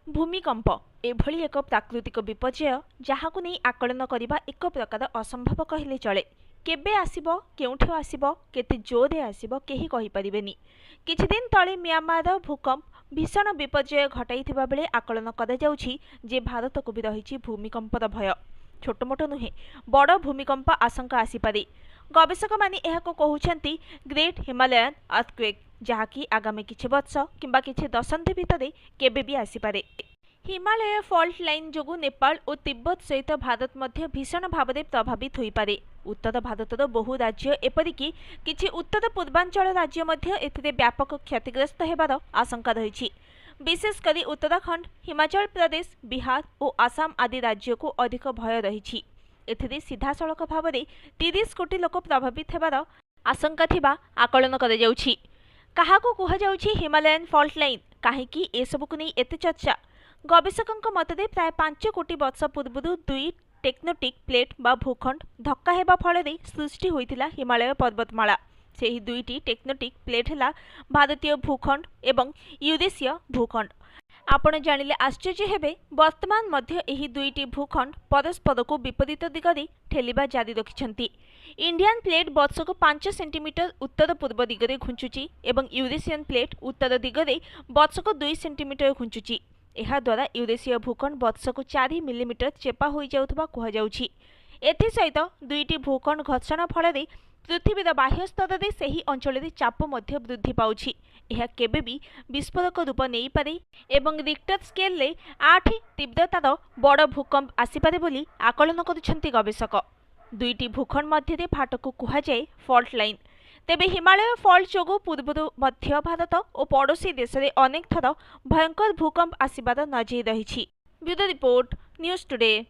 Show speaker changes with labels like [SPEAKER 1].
[SPEAKER 1] भूमिकंप एभली एक प्राकृतिक विपर्यय जहाकु नहीं आकलन करने एक प्रकार असंभव कहले चले। केबे आसिबो, केउठु आसिबो, केते जोरे आसिबो केही कहि परिबेनी। किछि दिन तले म्यांमार भूकंप भीषण विपर्यय घटाइथिबा बेले आकलन करा जाउछि जे भारत को भी रहिछि भूमिकंपर भय। छोटमोट नुहे बड़ भूमिकंप आशंका आसीपारे। गवेषक माने एहाको कहउछन्ति ग्रेट हिमालयन अर्थक्वेक, जहाँकि आगामी किछि वर्ष किंबा किछि दशंधि भितरे केबे भी आसीपारे। हिमालय फॉल्ट लाइन जोगु नेपाल और तिब्बत सहित भारत मध्य भीषण भाव में प्रभावित हो पारे। उत्तर भारतर बहु राज्य एपरिकी किछि उत्तर पूर्वांचल राज्य मध्य एथिरे व्यापक क्षतिग्रस्त हेबार आशंका रही। विशेषकर उत्तराखंड, हिमाचल प्रदेश, बिहार और आसाम आदि राज्य को अधिक भय रही। एथिरे सीधासलख भाव में 30 कोटी लोक प्रभावित हेबार आशंका थिबा आकलन करा जाउछि। काहाकु कुहा जाउछि हिमालयन फॉल्ट लाइन, काहेकि एसबुकु नै एते चर्चा? गवेषकों मतरे प्राय 5 कोटी वर्ष पूर्व दुई टेक्टोनिक प्लेट बा भूखंड धक्का हेबा फल सृष्टि होइतिला हिमालय पर्वतमाला। सेही दुईटी टेक्टोनिक प्लेट है भारतीय भूखंड एवं यूरेसीय भूखंड। आपण जानिले आश्चर्य हेबे, वर्तमान मध्य एही दुईटी भूखंड परस्पर को विपरीत दिगरे ठेलिबा जारी रखिछन्ति। इंडियन प्लेट वर्ष को 5 सेंटीमीटर उत्तर पूर्व दिगरे घुंचुची एवं यूरेशियन प्लेट उत्तर दिगरे वर्ष को 2 सेंटीमीटर घुंचुची। एहा द्वारा यूरेसीय भूखंड वर्ष को 4 मिलीमीटर चेपा हो जाउथबा कुहा जाउछि। एथि सहित दुईटी भूखंड घर्षण फल पृथ्वीर बाह्य स्तर में सही अंचल चाप मध्य वृद्धि पाउछि। यह केबे भी विस्फोरक रूप नहीं पारे एवं रिक्टर स्केल रे 8 तीव्रतार बड़ भूकंप आसीपारे बोली आकलन करुछन्ति गवेषक। दुईटी भूखंड मध्य फाट को कुहा जाए फॉल्ट लाइन। तेबे हिमालय फॉल्ट जोगु पूर्व मध्य भारत और पड़ोशी देश में अनेक थर भयंकर भूकंप आसिबार नजर रही। Bureau report, news today.